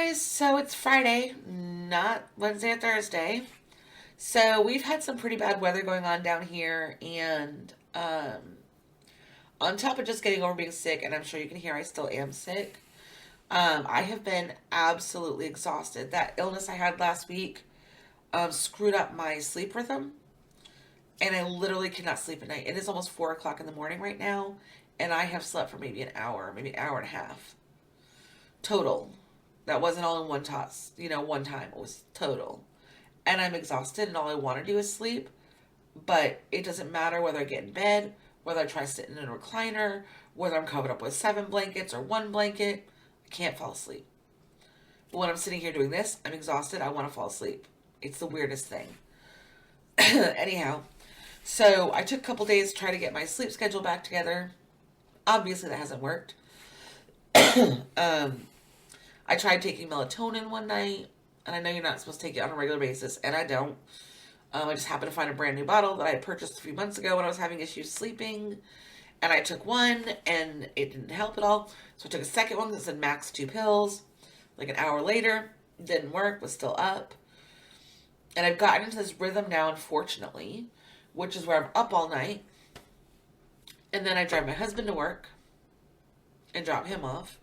guys, so it's Friday, not Wednesday or Thursday. So we've had some pretty bad weather going on down here, and on top of just getting over being sick, and I'm sure you can hear I still am sick. I have been absolutely exhausted. That illness I had last week screwed up my sleep rhythm, and I literally cannot sleep at night. It is almost 4 o'clock in the morning right now, and I have slept for maybe an hour, maybe an hour and a half total. That wasn't all in one toss, one time. It was total. And I'm exhausted and all I want to do is sleep. But it doesn't matter whether I get in bed, whether I try sitting in a recliner, whether I'm covered up with 7 blankets or one blanket. I can't fall asleep. But when I'm sitting here doing this, I'm exhausted. I want to fall asleep. It's the weirdest thing. Anyhow, so I took a couple days to try to get my sleep schedule back together. Obviously, that hasn't worked. I tried taking melatonin one night, and I know you're not supposed to take it on a regular basis, and I don't. I just happened to find a brand new bottle that I had purchased a few months ago when I was having issues sleeping, and I took one, and it didn't help at all. So I took a second one that said max 2 pills. Like an hour later, didn't work, was still up. And I've gotten into this rhythm now, unfortunately, which is where I'm up all night, and then I drive my husband to work and drop him off.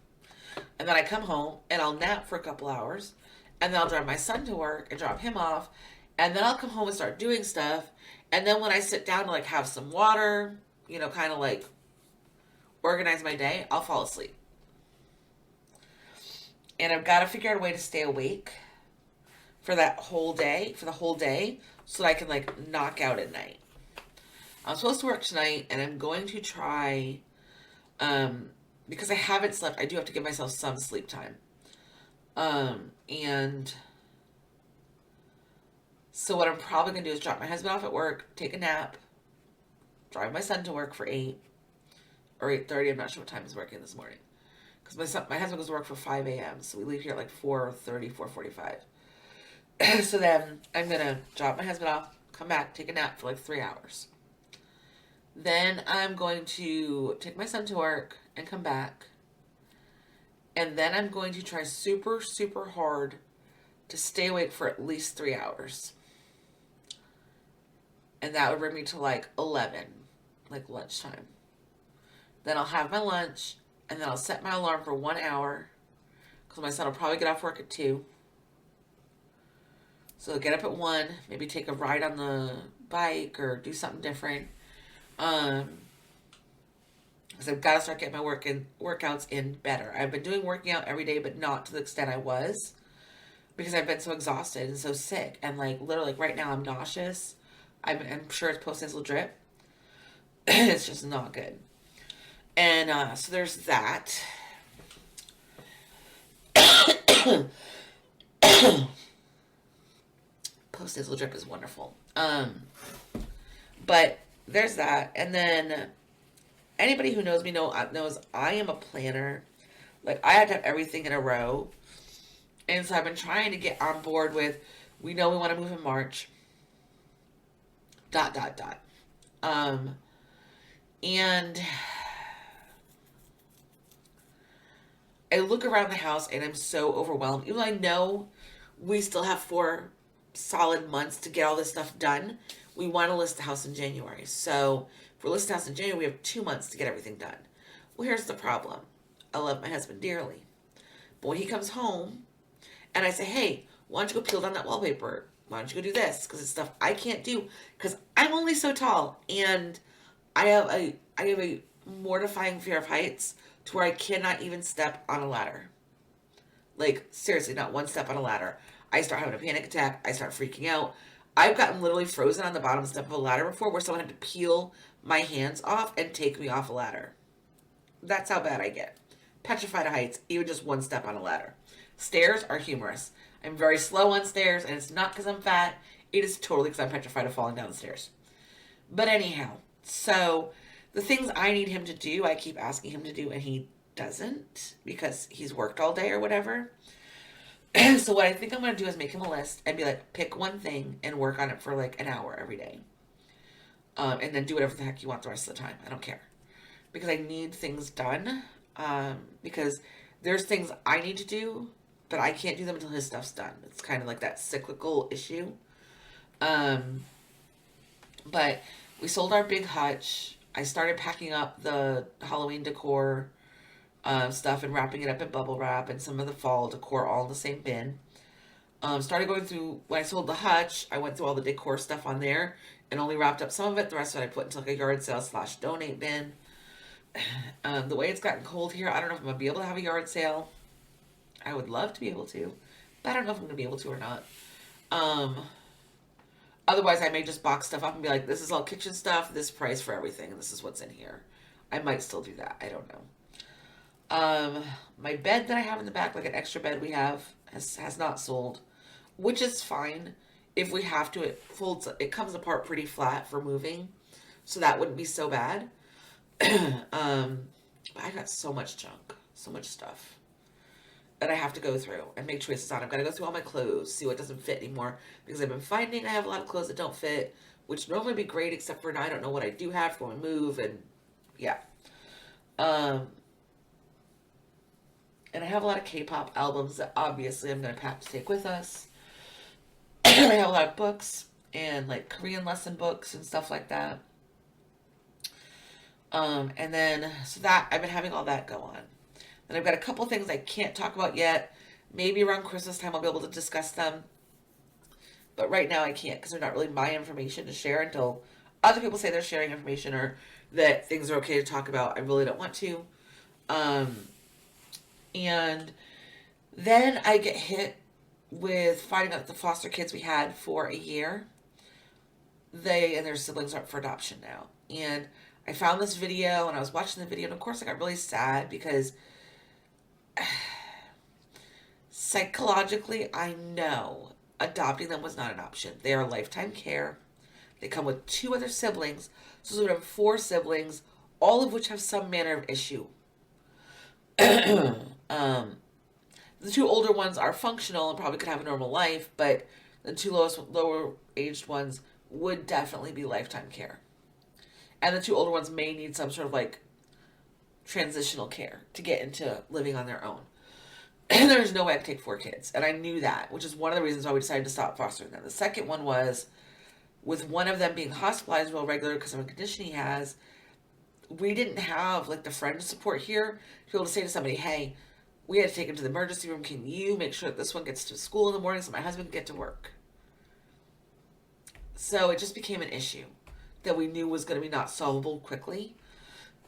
And then I come home and I'll nap for a couple hours. And then I'll drive my son to work and drop him off. And then I'll come home and start doing stuff. And then when I sit down to like have some water, kind of like organize my day, I'll fall asleep. And I've got to figure out a way to stay awake for that whole day, so that I can like knock out at night. I'm supposed to work tonight and I'm going to try, because I haven't slept, I do have to give myself some sleep time. And so what I'm probably going to do is drop my husband off at work, take a nap, drive my son to work for 8 or 8:30. I'm not sure what time he's working this morning. Because my husband goes to work for 5 a.m. So we leave here at like 4:30, 4:45. So then I'm going to drop my husband off, come back, take a nap for like 3 hours. Then I'm going to take my son to work and come back. And then I'm going to try super, super hard to stay awake for at least 3 hours. And that would bring me to like 11, like lunchtime. Then I'll have my lunch, and then I'll set my alarm for 1 hour, because my son will probably get off work at 2. So I'll get up at 1, maybe take a ride on the bike or do something different. Because I've got to start getting my workouts in better. I've been working out every day, but not to the extent I was, because I've been so exhausted and so sick. And like literally, like right now, I'm nauseous. I'm sure it's post-nasal drip. It's just not good. And so there's that. Post-nasal drip is wonderful. But there's that. And then anybody who knows me knows I am a planner. Like, I have to have everything in a row. And so I've been trying to get on board with, we know we want to move in March. ... And I look around the house and I'm so overwhelmed. Even though I know we still have 4 solid months to get all this stuff done, we want to list the house in January. So if we're listing the house in January, we have 2 months to get everything done. Well, here's the problem. I love my husband dearly. But when he comes home and I say, hey, why don't you go peel down that wallpaper? Why don't you go do this? Because it's stuff I can't do. Because I'm only so tall. And I have a mortifying fear of heights to where I cannot even step on a ladder. Like, seriously, not one step on a ladder. I start having a panic attack. I start freaking out. I've gotten literally frozen on the bottom step of a ladder before, where someone had to peel my hands off and take me off a ladder. That's how bad I get. Petrified of heights, even just one step on a ladder. Stairs are humorous. I'm very slow on stairs, and it's not because I'm fat. It is totally because I'm petrified of falling down the stairs. But anyhow, so the things I need him to do, I keep asking him to do, and he doesn't, because he's worked all day or whatever. So what I think I'm going to do is make him a list and be like, pick one thing and work on it for like an hour every day. And then do whatever the heck you want the rest of the time. I don't care. Because I need things done. Because there's things I need to do but I can't do them until his stuff's done. It's kind of like that cyclical issue. Um, but we sold our big hutch. I started packing up the Halloween decor stuff and wrapping it up in bubble wrap and some of the fall decor all in the same bin. Started going through, when I sold the hutch, I went through all the decor stuff on there and only wrapped up some of it. The rest of it I put into like a yard sale / donate bin. The way it's gotten cold here, I don't know if I'm going to be able to have a yard sale. I would love to be able to, but I don't know if I'm going to be able to or not. Um, Otherwise, I may just box stuff up and be like, this is all kitchen stuff, this price for everything, and this is what's in here. I might still do that. I don't know. My bed that I have in the back, like an extra bed we have, has not sold, which is fine. If we have to, it comes apart pretty flat for moving, so that wouldn't be so bad. But I got so much junk, so much stuff that I have to go through and make choices on. I've got to go through all my clothes, see what doesn't fit anymore, because I've been finding I have a lot of clothes that don't fit, which normally be great, except for now I don't know what I do have for when I move, and yeah. And I have a lot of K-pop albums that obviously I'm going to have to take with us. I have a lot of books and like Korean lesson books and stuff like that. And then, so that, I've been having all that go on. Then I've got a couple things I can't talk about yet. Maybe around Christmas time I'll be able to discuss them. But right now I can't, because they're not really my information to share until other people say they're sharing information or that things are okay to talk about. I really don't want to. And then I get hit with finding out the foster kids we had for a year, they and their siblings are up for adoption now. And I found this video and I was watching the video, and of course I got really sad because psychologically I know adopting them was not an option. They are lifetime care. They come with 2 other siblings, so we have 4 siblings, all of which have some manner of issue. The 2 older ones are functional and probably could have a normal life, but the 2 lower aged ones would definitely be lifetime care. And the 2 older ones may need some sort of like transitional care to get into living on their own. And there's no way I could take 4 kids. And I knew that, which is one of the reasons why we decided to stop fostering them. The second one was, with one of them being hospitalized real regular because of a condition he has, we didn't have like the friend support here to be able to say to somebody, hey, we had to take him to the emergency room. Can you make sure that this one gets to school in the morning so my husband can get to work? So it just became an issue that we knew was going to be not solvable quickly.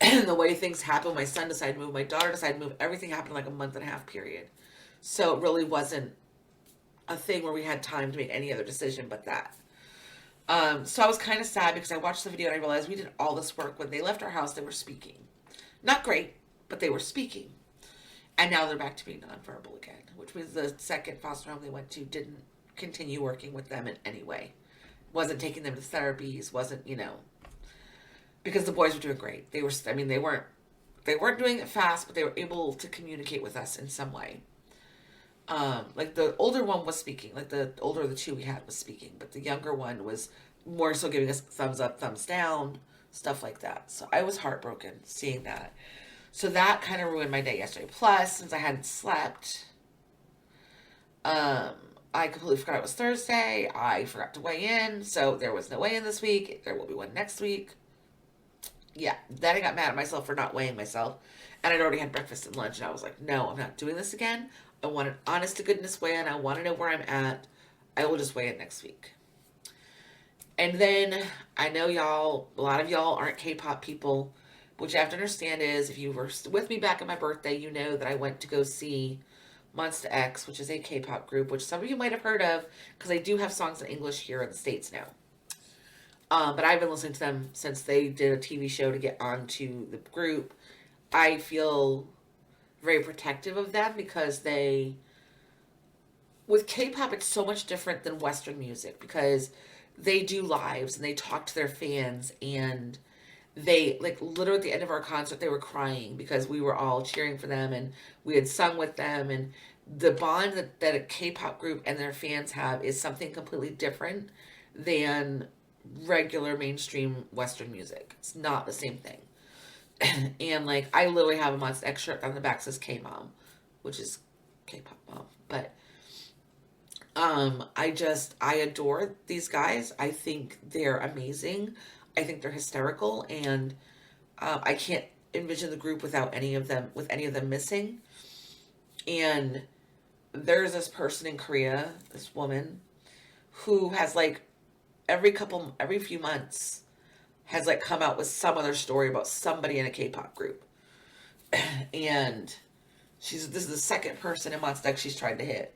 And the way things happened, my son decided to move, my daughter decided to move, everything happened in like a month and a half period. So it really wasn't a thing where we had time to make any other decision but that. So I was kind of sad because I watched the video and I realized we did all this work. When they left our house, they were speaking. Not great, but they were speaking. And now they're back to being nonverbal again, which means the second foster home they went to didn't continue working with them in any way. Wasn't taking them to therapies, wasn't, because the boys were doing great. They weren't doing it fast, but they were able to communicate with us in some way. Like the older one was speaking, like the older of the 2 we had was speaking, but the younger one was more so giving us thumbs up, thumbs down, stuff like that. So I was heartbroken seeing that. So that kind of ruined my day yesterday. Plus, since I hadn't slept, I completely forgot it was Thursday. I forgot to weigh in, so there was no weigh in this week. There will be one next week. Yeah, then I got mad at myself for not weighing myself, and I'd already had breakfast and lunch, and I was like, no, I'm not doing this again. I want an honest to goodness weigh in. I want to know where I'm at. I will just weigh in next week. And then I know a lot of y'all aren't K-pop people. What you have to understand is, if you were with me back at my birthday, you know that I went to go see Monsta X, which is a K-pop group, which some of you might have heard of, because they do have songs in English here in the States now. But I've been listening to them since they did a TV show to get onto the group. I feel very protective of them because with K-pop, it's so much different than Western music because they do lives and they talk to their fans, and they, like, literally at the end of our concert, they were crying because we were all cheering for them and we had sung with them, and the bond that a K-pop group and their fans have is something completely different than regular mainstream Western music. It's not the same thing. And like, I literally have a Monsta X shirt on the back that says K-Mom, which is K-pop mom. But I adore these guys. I think they're amazing. I think they're hysterical, and I can't envision the group without any of them, with any of them missing. And there's this person in Korea, this woman, who has like every few months has like come out with some other story about somebody in a K-pop group. And this is the second person in Monsta X she's tried to hit.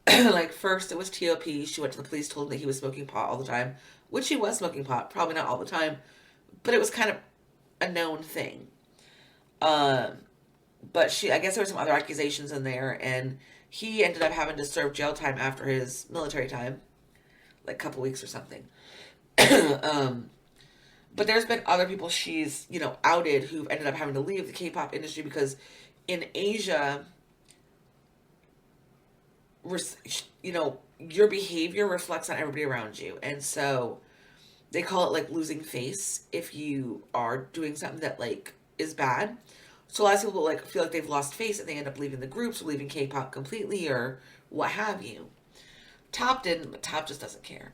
Like first it was T.O.P. She went to the police, told him that he was smoking pot all the time, which he was smoking pot, probably not all the time, but it was kind of a known thing. Um, but I guess there were some other accusations in there, and he ended up having to serve jail time after his military time, like a couple weeks or something. um, but there's been other people she's, outed who've ended up having to leave the K-pop industry because in Asia, your behavior reflects on everybody around you. And so they call it like losing face if you are doing something that like is bad. So a lot of people like feel like they've lost face and they end up leaving the groups or leaving K-pop completely or what have you. Top didn't, but Top just doesn't care.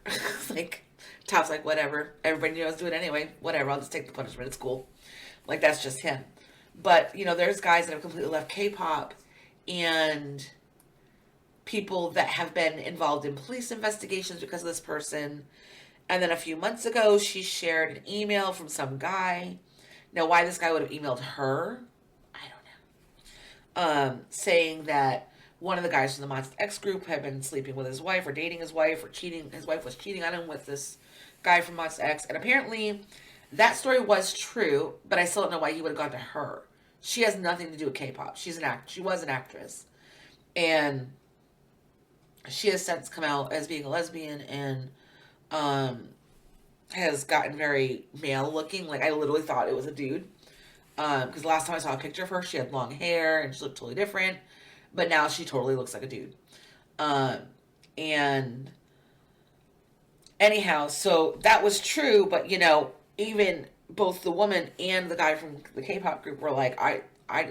Like Top's like, whatever. Everybody knows do it anyway. Whatever. I'll just take the punishment. It's cool. Like that's just him. But there's guys that have completely left K-pop, and people that have been involved in police investigations because of this person. And then a few months ago, she shared an email from some guy. Now, why this guy would have emailed her, I don't know. Saying that one of the guys from the Monsta X group had been sleeping with his wife or dating his wife or cheating. His wife was cheating on him with this guy from Monsta X. And apparently that story was true, but I still don't know why he would have gone to her. She has nothing to do with K-pop. She was an actress. And she has since come out as being a lesbian and has gotten very male looking. Like I literally thought it was a dude. Because last time I saw a picture of her, she had long hair and she looked totally different. But now she totally looks like a dude. And anyhow, so that was true. But even both the woman and the guy from the K-pop group were like,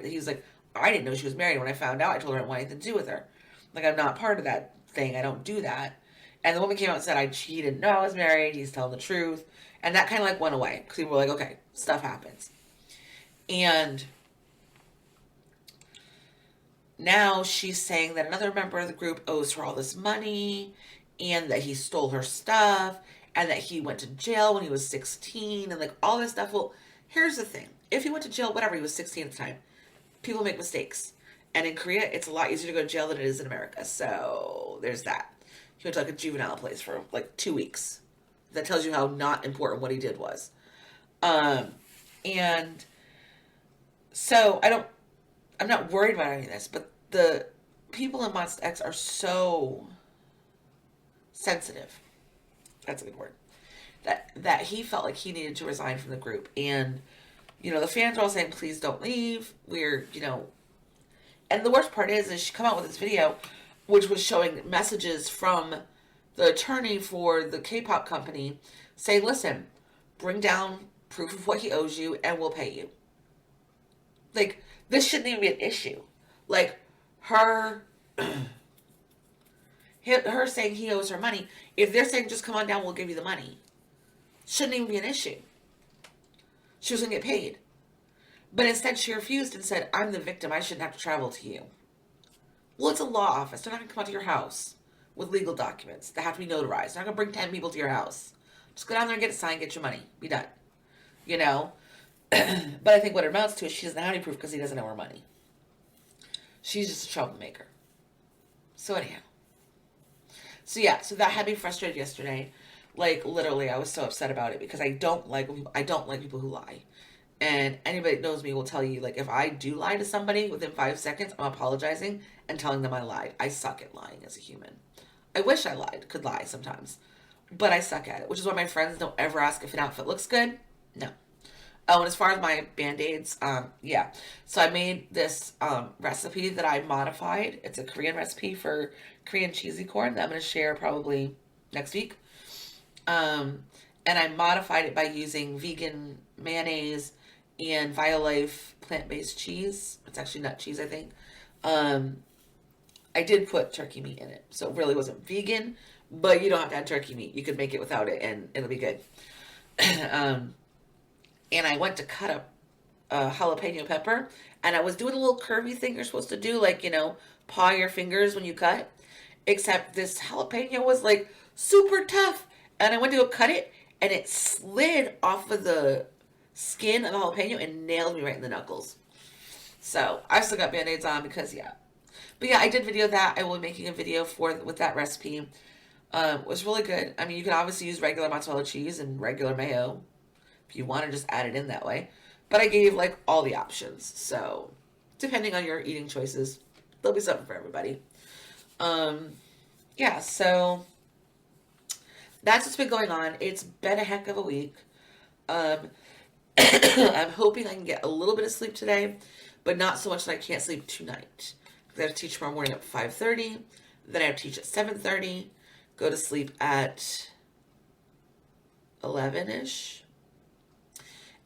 he's like, I didn't know she was married. When I found out, I told her I didn't want anything to do with her. Like, I'm not part of that thing. I don't do that. And the woman came out and said, he didn't know I was married. He's telling the truth. And that kind of like went away. Because people were like, okay, stuff happens. And now she's saying that another member of the group owes her all this money and that he stole her stuff and that he went to jail when he was 16 and like all this stuff. Well, here's the thing. If he went to jail, whatever, he was 16 at the time. People make mistakes. And in Korea, it's a lot easier to go to jail than it is in America. So there's that. He went to like a juvenile place for like 2 weeks. That tells you how not important what he did was. And so I'm not worried about any of this, but the people in Monsta X are so sensitive. That's a good word. That he felt like he needed to resign from the group. And, the fans are all saying, please don't leave. We're, and the worst part is she come out with this video, which was showing messages from the attorney for the K-pop company saying, listen, bring down proof of what he owes you and we'll pay you. Like, this shouldn't even be an issue. Like, her saying he owes her money, if they're saying just come on down, we'll give you the money, shouldn't even be an issue. She was going to get paid. But instead she refused and said, I'm the victim. I shouldn't have to travel to you. Well, it's a law office. They're not going to come out to your house with legal documents that have to be notarized. They're not going to bring 10 people to your house. Just go down there and get it signed, get your money. Be done. But I think what it amounts to is she doesn't have any proof because he doesn't owe her money. She's just a troublemaker. So anyhow. So yeah, so that had me frustrated yesterday. Like literally, I was so upset about it because I don't like people who lie. And anybody that knows me will tell you, like, if I do lie to somebody within 5 seconds, I'm apologizing and telling them I lied. I suck at lying as a human. I wish I could lie sometimes, but I suck at it, which is why my friends don't ever ask if an outfit looks good. No. Oh, and as far as my Band-Aids, yeah. So I made this recipe that I modified. It's a Korean recipe for Korean cheesy corn that I'm going to share probably next week. And I modified it by using vegan mayonnaise and Violife plant-based cheese. It's actually nut cheese, I think. I did put turkey meat in it, so it really wasn't vegan, but you don't have to add turkey meat. You could make it without it, and it'll be good. um, and I went to cut up a jalapeno pepper, and I was doing a little curvy thing you're supposed to do, like, paw your fingers when you cut. Except this jalapeno was like super tough, and I went to go cut it, and it slid off of the skin of the jalapeno and nailed me right in the knuckles. So I still got band-aids on because, yeah. But yeah, I did video that. I will be making a video with that recipe. It was really good. I mean, you can obviously use regular mozzarella cheese and regular mayo if you want to just add it in that way. But I gave like all the options. So depending on your eating choices, there'll be something for everybody. Yeah, so that's what's been going on. It's been a heck of a week. I'm hoping I can get a little bit of sleep today, but not so much that I can't sleep tonight. I have to teach tomorrow morning at 5:30. Then I have to teach at 7:30. Go to sleep at 11-ish.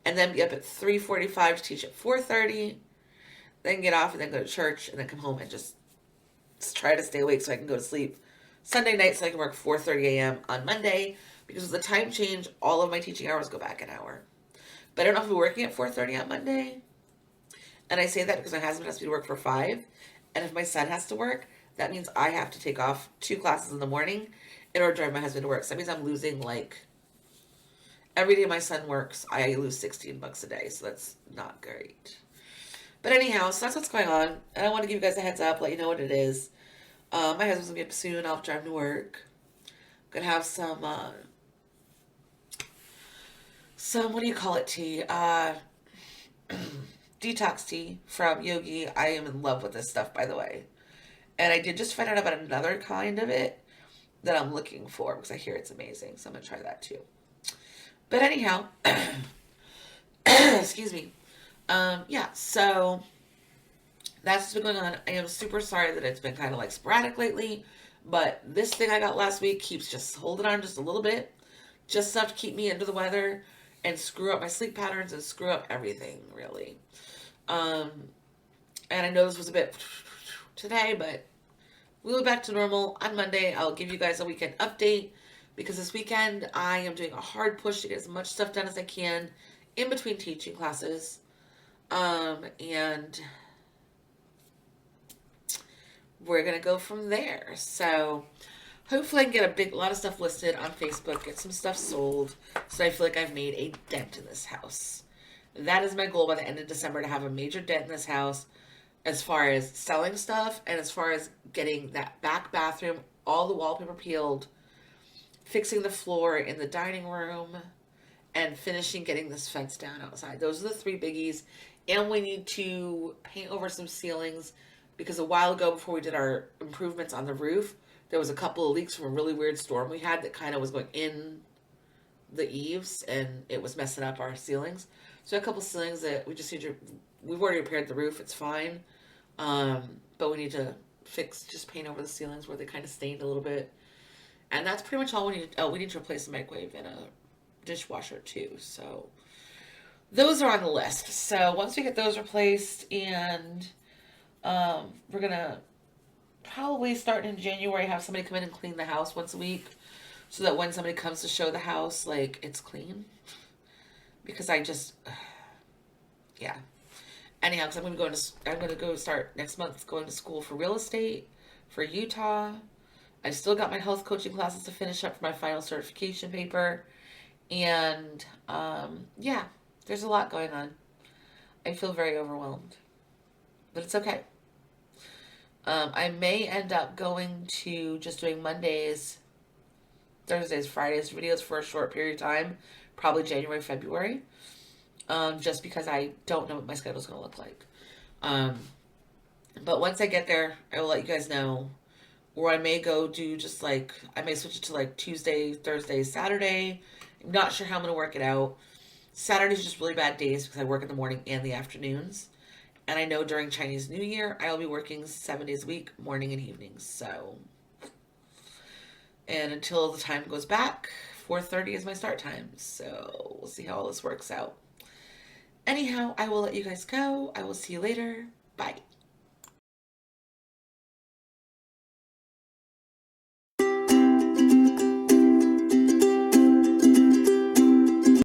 And then be up at 3:45 to teach at 4:30. Then get off and then go to church and then come home and just try to stay awake so I can go to sleep Sunday night so I can work 4:30 a.m. on Monday. Because with the time change, all of my teaching hours go back an hour. But I don't know if I'll be working at 4:30 on Monday. And I say that because my husband has to be to work for 5. And if my son has to work, that means I have to take off 2 classes in the morning in order to drive my husband to work. So that means I'm losing like, every day my son works, I lose $16 a day. So that's not great. But anyhow, so that's what's going on. And I want to give you guys a heads up, let you know what it is. My husband's going to be up soon. I'll drive to work. I'm going to have some, what do you call it, tea? Detox tea from Yogi. I am in love with this stuff, by the way. And I did just find out about another kind of it that I'm looking for because I hear it's amazing. So I'm going to try that too. But anyhow, excuse me. Yeah, so that's what's been going on. I am super sorry that it's been kind of like sporadic lately, but this thing I got last week keeps just holding on just a little bit, just enough to keep me under the weather and screw up my sleep patterns and screw up everything, really. And I know this was a bit today, but we'll be back to normal on Monday. I'll give you guys a weekend update because this weekend I am doing a hard push to get as much stuff done as I can in between teaching classes. And we're going to go from there. So hopefully I can get a lot of stuff listed on Facebook, get some stuff sold, so I feel like I've made a dent in this house. That is my goal by the end of December, to have a major dent in this house as far as selling stuff and as far as getting that back bathroom, all the wallpaper peeled, fixing the floor in the dining room, and finishing getting this fence down outside. Those are the 3 biggies. And we need to paint over some ceilings because a while ago, before we did our improvements on the roof, there was a couple of leaks from a really weird storm we had that kind of was going in the eaves and it was messing up our ceilings. So a couple ceilings that we just need to, we've already repaired the roof, it's fine. But we need to just paint over the ceilings where they kind of stained a little bit. And that's pretty much all we need. Oh, we need to replace the microwave and a dishwasher too. So those are on the list. So once we get those replaced, and we're going to probably start in January, have somebody come in and clean the house once a week, so that when somebody comes to show the house, like, it's clean. Because I just, yeah. Anyhow, because I'm going to go start next month going to school for real estate for Utah. I still got my health coaching classes to finish up for my final certification paper. And, yeah, there's a lot going on. I feel very overwhelmed. But it's okay. I may end up going to just doing Mondays, Thursdays, Fridays videos for a short period of time. Probably January, February. Just because I don't know what my schedule is going to look like. But once I get there, I will let you guys know. Or I may go do just like, I may switch it to like Tuesday, Thursday, Saturday. I'm not sure how I'm going to work it out. Saturdays are just really bad days because I work in the morning and the afternoons. And I know during Chinese New Year, I'll be working 7 days a week, morning and evenings. So, and until the time goes back, 4:30 is my start time. So we'll see how all this works out. Anyhow, I will let you guys go. I will see you later. Bye.